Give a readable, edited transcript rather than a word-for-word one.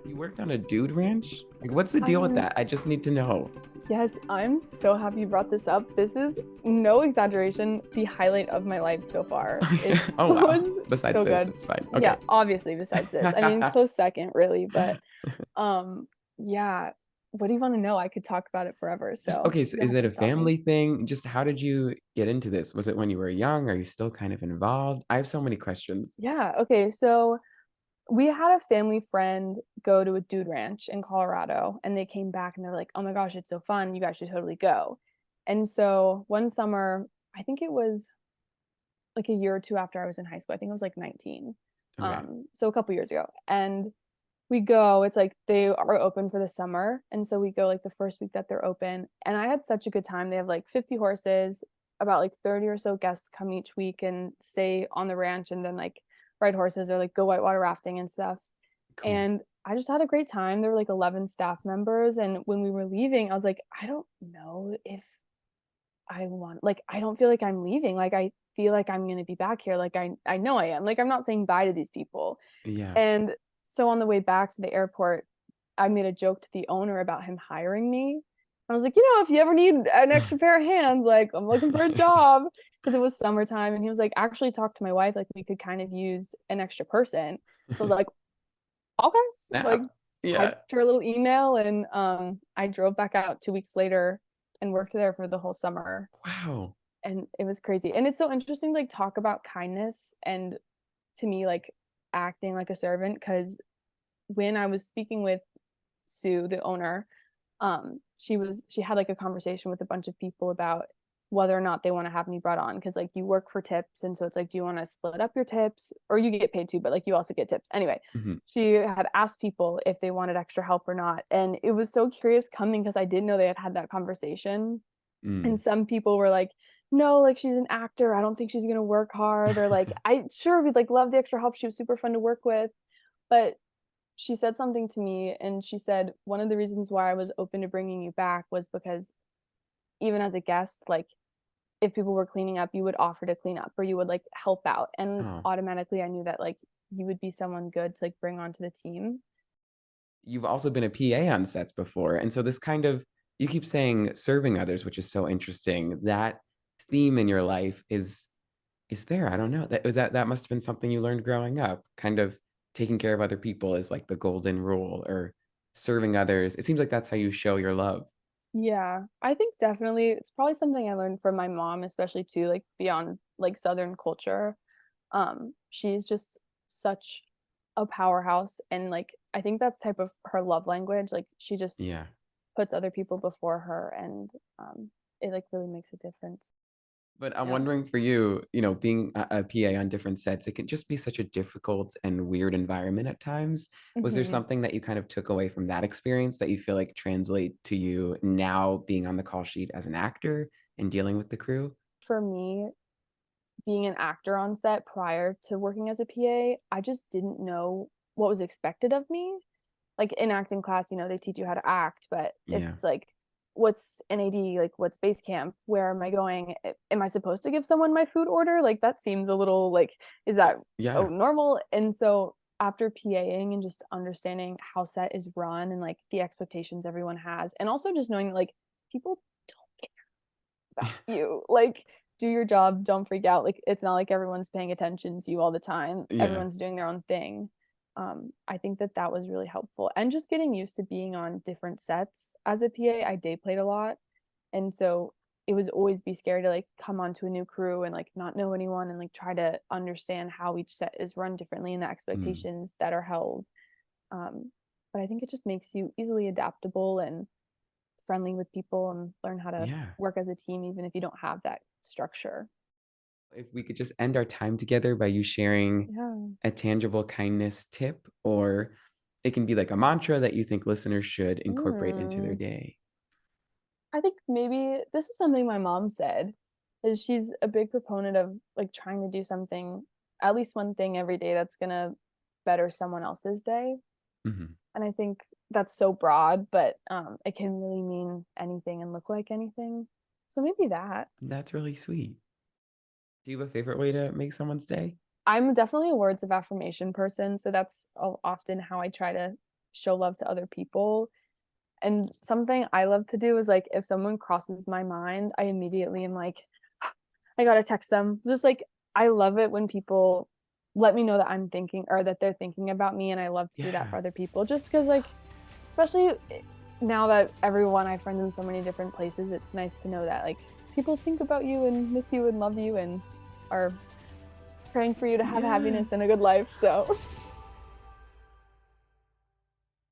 You worked on a dude ranch? Like, what's the deal with I'm that? I just need to know. Yes, I'm so happy you brought this up. This is no exaggeration, the highlight of my life so far. It Oh, wow. was Besides so this, good. it's fine. Yeah, Okay. obviously besides this. I mean, close second really, but um yeah, what do you want to know? I could talk about it forever. Just So, okay, so you'll is have it to a stop me. family thing? Just how did you get into this? Was it when you were young? Are you still kind of involved? I have so many questions. Yeah, okay. So, we had a family friend go to a dude ranch in Colorado and they came back and they're like, "Oh my gosh, it's so fun. You guys should totally go." And so, one summer, I think it was like a year or two after I was in high school. I think I was like 19. Okay. So a couple years ago. And we go, it's like they are open for the summer. And so we go like the first week that they're open. And I had such a good time. They have like 50 horses, about like 30 or so guests come each week and stay on the ranch and then like ride horses or like go whitewater rafting and stuff. Cool. And I just had a great time. There were like 11 staff members. And when we were leaving, I was like, I don't know if I don't feel like I'm leaving. Like I feel like I'm going to be back here. Like I know I am. Like I'm not saying bye to these people. Yeah. And so on the way back to the airport, I made a joke to the owner about him hiring me. I was like, if you ever need an extra pair of hands, like I'm looking for a job because it was summertime. And he was like, actually talk to my wife. Like we could kind of use an extra person. So I was like, okay, like Snap. Yeah. typed her a little email and I drove back out 2 weeks later and worked there for the whole summer Wow. and it was crazy. And it's so interesting to like talk about kindness and to me like acting like a servant because when I was speaking with Sue, the owner, she had like a conversation with a bunch of people about whether or not they want to have me brought on because like you work for tips and so it's like do you want to split up your tips or you get paid too but like you also get tips anyway. Mhm. She had asked people if they wanted extra help or not and it was so curious coming because I didn't know they had that conversation Mm. and some people were like no like she's an actor I don't think she's gonna work hard or like I sure we'd like love the extra help she was super fun to work with but she said something to me and she said one of the reasons why I was open to bringing you back was because even as a guest like if people were cleaning up you would offer to clean up or you would like help out and Oh. automatically I knew that like you would be someone good to like bring onto the team. You've also been a PA on sets before. And so this kind of you keep saying serving others, which is so interesting. That theme in your life is there. I don't know. That must have been something you learned growing up. Kind of taking care of other people is like the golden rule or serving others. It seems like that's how you show your love. Yeah, I think definitely it's probably something I learned from my mom especially too like beyond like southern culture. She's just such a powerhouse and like I think that's type of her love language like she just Yeah. puts other people before her and it like really makes a difference. But I'm Yeah. wondering for you, being a PA on different sets, it can just be such a difficult and weird environment at times. Was there Hmm. something that you kind of took away from that experience that you feel like translate to you now being on the call sheet as an actor and dealing with the crew? For me, being an actor on set prior to working as a PA, I just didn't know what was expected of me. Like in acting class, they teach you how to act, but Yeah. it's like, what's NAD? Like, what's base camp? Where am I going? Am I supposed to give someone my food order? Like, that seems a little like, is that Yeah. normal? And so after PAing and just understanding how set is run and like the expectations everyone has, and also just knowing that like people don't about you. Like, do your job, don't freak out. Like, it's not like everyone's paying attention to you all the time. Yeah. Everyone's doing their own thing. I think that that was really helpful. And just getting used to being on different sets as a PA, I day played a lot. And so it was always be scary to like come onto a new crew and like not know anyone and like try to understand how each set is run differently and the Mm. expectations that are held. But I think it just makes you easily adaptable and friendly with people and learn how to Yeah. work as a team even if you don't have that structure. If we could just end our time together by you sharing Yeah. a tangible kindness tip, or it can be like a mantra that you think listeners should incorporate into their Mm. day. I think maybe this is something my mom said is she's a big proponent of like trying to do something at least one thing every day that's going to better someone else's day. Mhm. And I think that's so broad, but it can really mean anything and look like anything. So maybe that. That's really sweet. Do you have a favorite way to make someone's day? I'm definitely a words of affirmation person, so that's often how I try to show love to other people. And something I love to do is like if someone crosses my mind, I immediately am like, I gotta text them. Just like I love it when people let me know that I'm thinking or that they're thinking about me, and I love to do that Yeah. for other people. Just because like, especially now that everyone I have friends in so many different places, it's nice to know that like people think about you and miss you and love you and are praying for you to have Yeah. happiness and a good life. So